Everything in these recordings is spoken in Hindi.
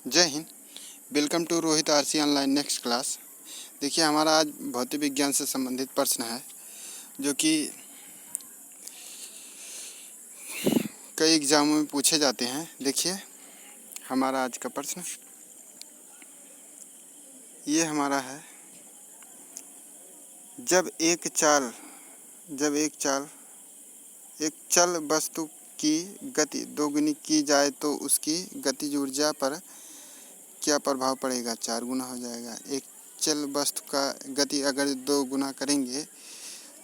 जय हिंद। Welcome to Rohit RC online next class. देखिए, हमारा आज भौतिक विज्ञान से संबंधित प्रश्न है जो कि कई एग्जामों में पूछे जाते हैं। देखिए, हमारा आज का प्रश्न ये हमारा है। जब एक चल वस्तु की गति दोगुनी की जाए तो उसकी गतिज ऊर्जा पर क्या प्रभाव पड़ेगा? 4 गुना हो जाएगा। एक चल वस्तु का गति अगर 2 गुना करेंगे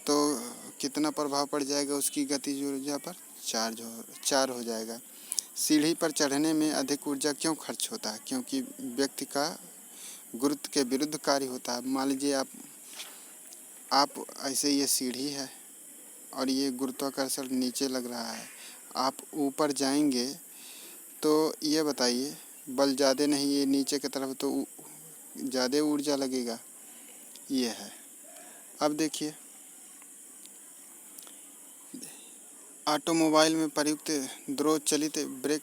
तो कितना प्रभाव पड़ जाएगा उसकी गतिज ऊर्जा पर? 4 हो जाएगा। सीढ़ी पर चढ़ने में अधिक ऊर्जा क्यों खर्च होता है? क्योंकि व्यक्ति का गुरुत्व के विरुद्ध कार्य होता है। मान लीजिए आप ऐसे, ये सीढ़ी है और ये गुरुत्वाकर्षण नीचे लग रहा है, आप ऊपर जाएंगे तो ये बताइए, बल ज़्यादा नहीं, ये नीचे की तरफ तो ज़्यादा ऊर्जा लगेगा। ये है। अब देखिए, ऑटोमोबाइल में प्रयुक्त द्रव चलित ब्रेक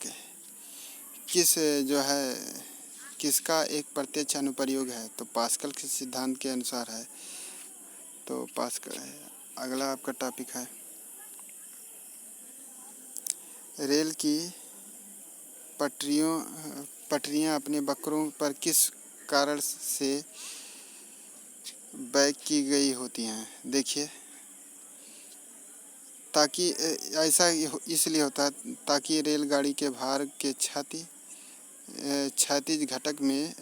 किसका एक प्रत्यक्ष अनुप्रयोग है? तो पास्कल के सिद्धांत के अनुसार है। तो पास्कल है। अगला आपका टॉपिक है, रेल की पटरियां अपने वक्रों पर किस कारण से बैक की गई होती हैं? देखिए, ताकि ऐसा इसलिए होता है ताकि रेलगाड़ी के भार के क्षैतिज घटक में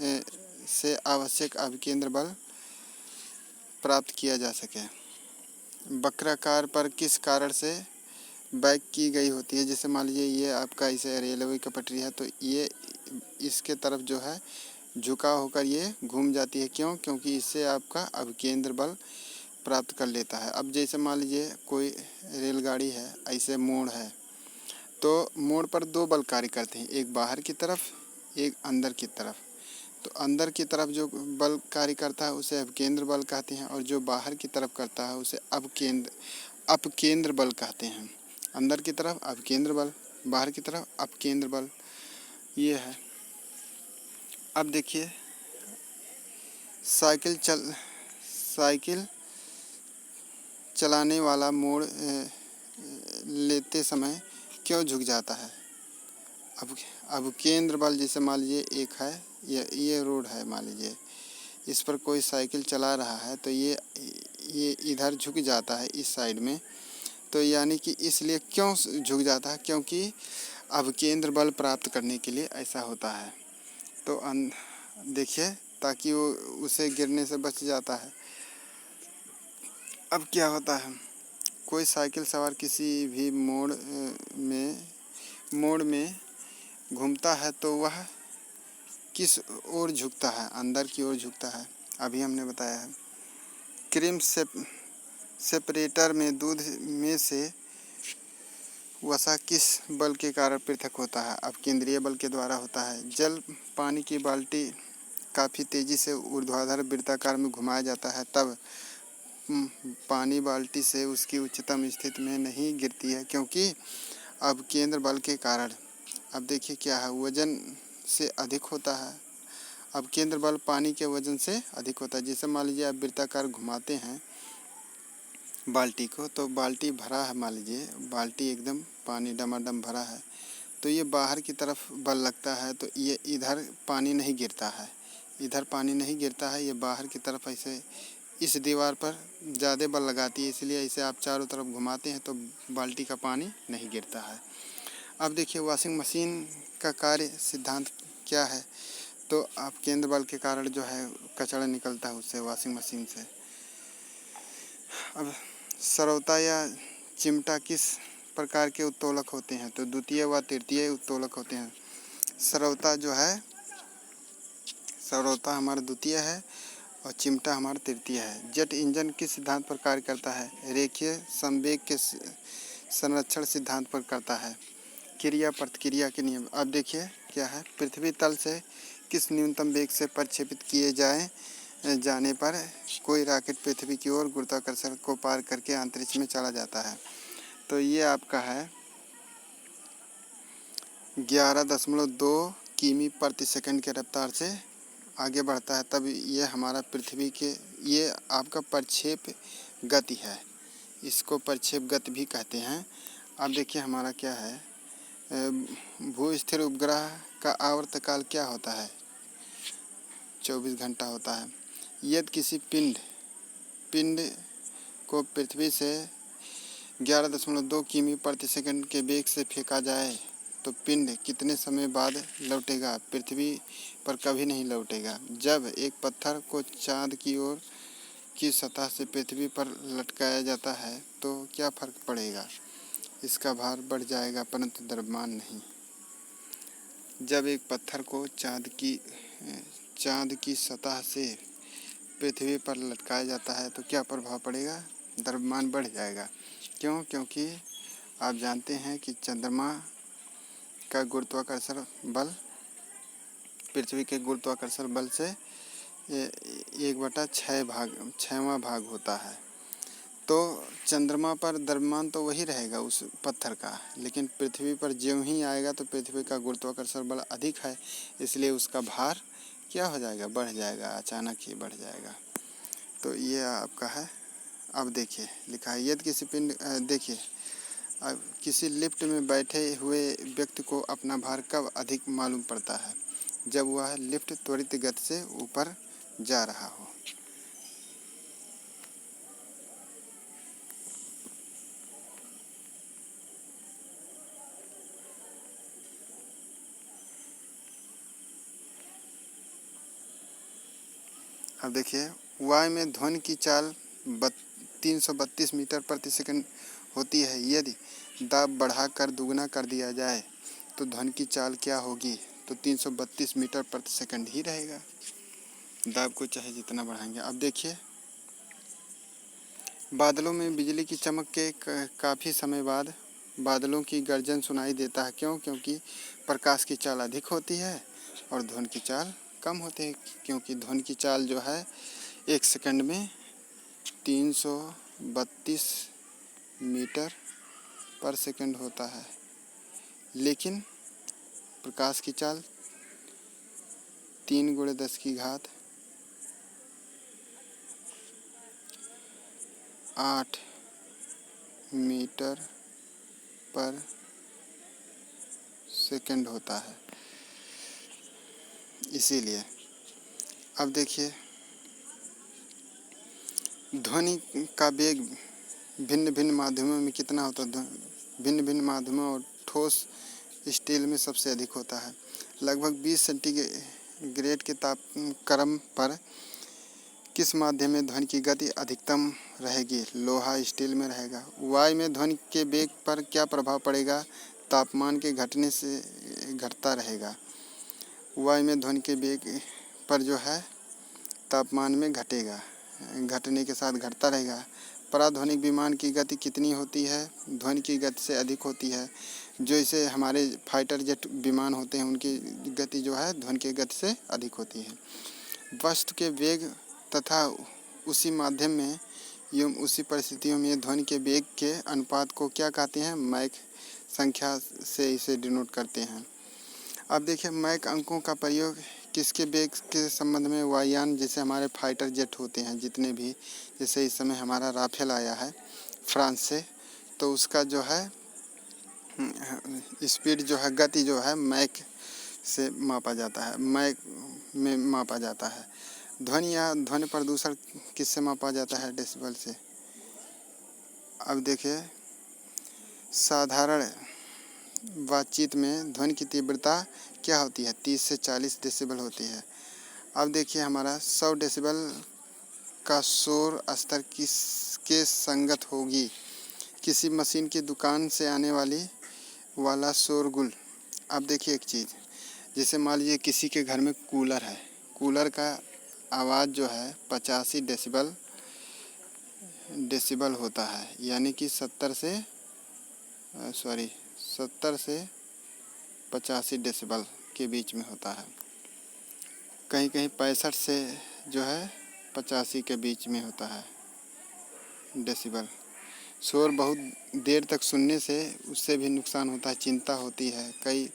से आवश्यक अभिकेंद्र बल प्राप्त किया जा सके। वक्राकार पर किस कारण से बैक की गई होती है? जैसे मान लीजिए ये आपका इसे रेलवे की पटरी है, तो ये इसके तरफ जो है झुका होकर ये घूम जाती है। क्यों? क्योंकि इससे आपका अभिकेंद्र बल प्राप्त कर लेता है। अब जैसे मान लीजिए कोई रेलगाड़ी है, ऐसे मोड़ है, तो मोड़ पर 2 बल कार्य करते हैं, एक बाहर की तरफ, एक अंदर की तरफ। तो अंदर की तरफ जो बल कार्य करता है उसे अपकेंद्र बल कहते हैं, और जो बाहर की तरफ करता है उसे अपकेंद्र बल कहते हैं। अंदर की तरफ अपकेंद्र बल, बाहर की तरफ अपकेंद्र बल, ये है। अब देखिए, साइकिल चलाने वाला मोड़ लेते समय क्यों झुक जाता है? अब केंद्र बल, जैसे मान लीजिए एक है, ये रोड है, मान लीजिए इस पर कोई साइकिल चला रहा है, तो ये इधर झुक जाता है इस साइड में। तो यानी कि इसलिए क्यों झुक जाता है? क्योंकि अब केंद्र बल प्राप्त करने के लिए ऐसा होता है। तो देखिए, ताकि वो उसे गिरने से बच जाता है। अब क्या होता है, कोई साइकिल सवार किसी भी मोड़ में घूमता है तो वह किस ओर झुकता है? अंदर की ओर झुकता है। अभी हमने बताया है। क्रीम सेपरेटर में दूध में से वसा किस बल के कारण पृथक होता है? अब केंद्रीय बल के द्वारा होता है। जल पानी की बाल्टी काफ़ी तेज़ी से ऊर्ध्वाधर वृत्ताकार में घुमाया जाता है, तब पानी बाल्टी से उसकी उच्चतम स्थिति में नहीं गिरती है, क्योंकि अब केंद्र बल के कारण। अब देखिए क्या है, वजन से अधिक होता है। अब केंद्र बल पानी के वजन से अधिक होता है। जैसे मान लीजिए आप वृत्ताकार घुमाते हैं बाल्टी को, तो बाल्टी भरा है, मान लीजिए बाल्टी एकदम पानी डमाडम भरा है, तो ये बाहर की तरफ बल लगता है, तो ये इधर पानी नहीं गिरता है, ये बाहर की तरफ ऐसे इस दीवार पर ज़्यादा बल लगाती है, इसलिए इसे आप चारों तरफ घुमाते हैं तो बाल्टी का पानी नहीं गिरता है। अब देखिए, वॉशिंग मशीन का कार्य सिद्धांत क्या है? तो आप केंद्र बल के कारण जो है कचरा निकलता है उससे, वॉशिंग मशीन से। अब सरौता या चिमटा किस प्रकार के उत्तोलक होते हैं? तो द्वितीय व तृतीय उत्तोलक होते हैं। सरौता हमारा द्वितीय है और चिमटा हमारा तृतीय है। जेट इंजन किस सिद्धांत पर कार्य करता है? रेखीय संवेग के संरक्षण सिद्धांत पर करता है। क्रिया प्रतिक्रिया के नियम। अब देखिए क्या है, पृथ्वी तल से किस न्यूनतम वेग से प्रक्षेपित किए जाने पर कोई रॉकेट पृथ्वी की ओर गुरुत्वाकर्षण को पार करके अंतरिक्ष में चला जाता है? तो ये आपका है 11.2 किमी प्रति सेकंड के रफ्तार से आगे बढ़ता है, तब ये हमारा पृथ्वी के ये आपका प्रक्षेप गति है, इसको प्रक्षेप गति भी कहते हैं। अब देखिए हमारा क्या है, भू स्थिर उपग्रह का आवर्तकाल क्या होता है, 24 घंटा होता है। यदि किसी पिंड को पृथ्वी से 11.2 किमी प्रति सेकंड के वेग से फेंका जाए तो पिंड कितने समय बाद लौटेगा? पृथ्वी पर कभी नहीं लौटेगा। जब एक पत्थर को चांद की ओर की सतह से पृथ्वी पर लटकाया जाता है तो क्या फर्क पड़ेगा? इसका भार बढ़ जाएगा परंतु द्रव्यमान नहीं। जब एक पत्थर को चांद की सतह से पृथ्वी पर लटकाया जाता है तो क्या प्रभाव पड़ेगा? द्रव्यमान बढ़ जाएगा। क्यों? क्योंकि आप जानते हैं कि चंद्रमा का गुरुत्वाकर्षण बल पृथ्वी के गुरुत्वाकर्षण बल से 1/6वां भाग होता है। तो चंद्रमा पर द्रव्यमान तो वही रहेगा उस पत्थर का, लेकिन पृथ्वी पर ज्यों ही आएगा तो पृथ्वी का गुरुत्वाकर्षण बल अधिक है, इसलिए उसका भार क्या हो जाएगा? बढ़ जाएगा, अचानक ही बढ़ जाएगा। तो ये आपका है। अब देखिए लिखा है, यदि किसी देखिए अब किसी लिफ्ट में बैठे हुए व्यक्ति को अपना भार कब अधिक मालूम पड़ता है? जब वह लिफ्ट त्वरित गति से ऊपर जा रहा हो। अब देखिए, वायु में ध्वनि की चाल 332 मीटर प्रति सेकंड होती है। यदि दाब बढ़ाकर दुगना कर दिया जाए तो ध्वनि की चाल क्या होगी? तो 332 मीटर प्रति सेकंड ही रहेगा। दाब को चाहे जितना बढ़ाएंगे। अब देखिए, बादलों में बिजली की चमक के काफ़ी समय बाद बादलों की गर्जन सुनाई देता है। क्यों? क्योंकि प्रकाश की चाल अधिक होती है और ध्वनि की चाल कम होती है। क्योंकि ध्वनि की चाल जो है 1 सेकंड में 332 मीटर पर सेकंड होता है, लेकिन प्रकाश की चाल 3 × 10⁸ मीटर पर सेकंड होता है। इसीलिए अब देखिए, ध्वनि का वेग भिन्न भिन्न माध्यमों में कितना होता है? भिन्न भिन्न माध्यमों और ठोस स्टील में सबसे अधिक होता है। लगभग 20 सेंटीग्रेड के तापक्रम पर किस माध्यम में ध्वनि की गति अधिकतम रहेगी? लोहा स्टील में रहेगा। वायु में ध्वनि के वेग पर क्या प्रभाव पड़ेगा? तापमान के घटने से घटता रहेगा। वायु में ध्वनि के वेग पर जो है तापमान में घटेगा, घटने के साथ घटता रहेगा। पराध्वनिक विमान की गति कितनी होती है? ध्वनि की गति से अधिक होती है। जो इसे हमारे फाइटर जेट विमान होते हैं उनकी गति जो है ध्वनि की गति से अधिक होती है। वस्तु के वेग तथा उसी माध्यम में एवं उसी परिस्थितियों में ध्वनि के वेग के अनुपात को क्या कहते हैं? मैक संख्या से इसे डिनोट करते हैं। अब देखिए, मैक अंकों का प्रयोग किसके वेग के संबंध में? वायुयान जैसे हमारे फाइटर जेट होते हैं जितने भी, जैसे इस समय हमारा राफेल आया है फ्रांस से, तो उसका जो है स्पीड जो है, गति जो है मैक से मापा जाता है, मैक में मापा जाता है। ध्वनि या ध्वनि प्रदूषण किससे मापा जाता है? डेसिबल से। अब देखिए, साधारण बातचीत में ध्वनि की तीव्रता क्या होती है? 30 से 40 डेसिबल होती है। अब देखिए, हमारा 100 डेसिबल का शोर स्तर किसके संगत होगी? किसी मशीन की दुकान से आने वाला शोरगुल। अब देखिए एक चीज़, जैसे मान लीजिए किसी के घर में कूलर है, कूलर का आवाज़ जो है 85 डेसिबल होता है, यानी कि 70 से 85 डेसिबल के बीच में होता है। कहीं कहीं 65 से जो है 85 के बीच में होता है डेसिबल। शोर बहुत देर तक सुनने से उससे भी नुकसान होता है, चिंता होती है, कई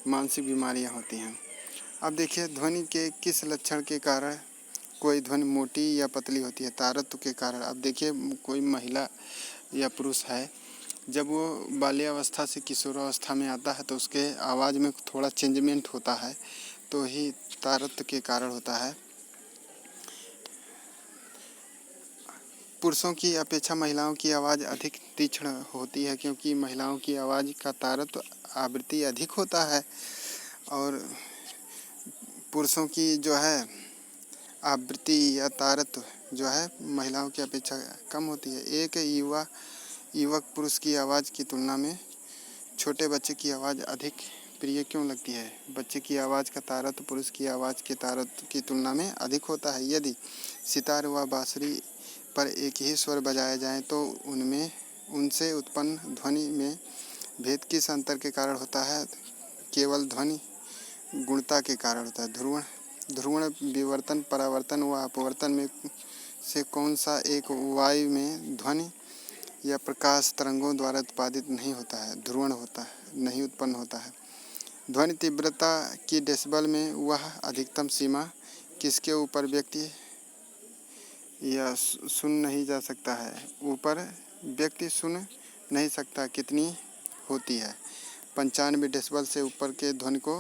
मानसिक बीमारियां होती हैं। अब देखिए ध्वनि के किस लक्षण के कारण कोई ध्वनि मोटी या पतली होती है। तारत्व के कारण। अब देखिए कोई महिला या पुरुष है, जब वो बाल्यावस्था से किशोरावस्था में आता है तो उसके आवाज़ में थोड़ा चेंजमेंट होता है, तो ही तारत्व के कारण होता है। पुरुषों की अपेक्षा महिलाओं की आवाज़ अधिक तीक्ष्ण होती है, क्योंकि महिलाओं की आवाज़ का तारत्व आवृत्ति अधिक होता है और पुरुषों की जो है आवृत्ति या तारत्व जो है महिलाओं की अपेक्षा कम होती है। एक युवक पुरुष की आवाज़ की तुलना में छोटे बच्चे की आवाज़ अधिक प्रिय क्यों लगती है? बच्चे की आवाज़ का तारत्व पुरुष की आवाज़ के तारत्व की तुलना में अधिक होता है। यदि सितार व बांसुरी पर एक ही स्वर बजाया जाए तो उनसे उत्पन्न ध्वनि में भेद किस अंतर के कारण होता है? केवल ध्वनि गुणता के कारण होता है। ध्रुवण विवर्तन, परावर्तन व अपवर्तन में से कौन सा एक वायु में ध्वनि या प्रकाश तरंगों द्वारा उत्पादित नहीं होता है? ध्रुवण होता है, नहीं उत्पन्न होता है। ध्वनि तीव्रता की डेसिबल में वह अधिकतम सीमा किसके ऊपर व्यक्ति या सुन नहीं जा सकता है? ऊपर व्यक्ति सुन नहीं सकता कितनी होती है? 95 डेसिबल से ऊपर के ध्वनि को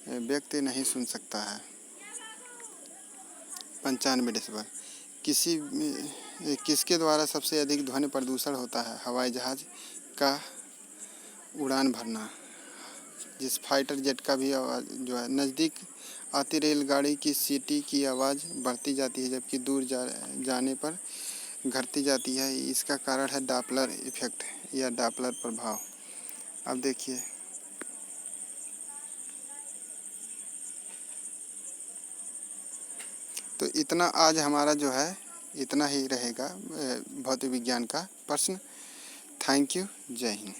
व्यक्ति नहीं सुन सकता है। 95 डेसिबल। किसके द्वारा सबसे अधिक ध्वनि प्रदूषण होता है? हवाई जहाज़ का उड़ान भरना, जिस फाइटर जेट का भी आवाज़ जो है। नज़दीक आती रेलगाड़ी की सीटी की आवाज़ बढ़ती जाती है, जबकि दूर जाने पर घटती जाती है। इसका कारण है डॉपलर इफेक्ट या डॉपलर प्रभाव। अब देखिए तो इतना आज हमारा जो है इतना ही रहेगा भौतिक विज्ञान का प्रश्न। Thank you. जय हिंद।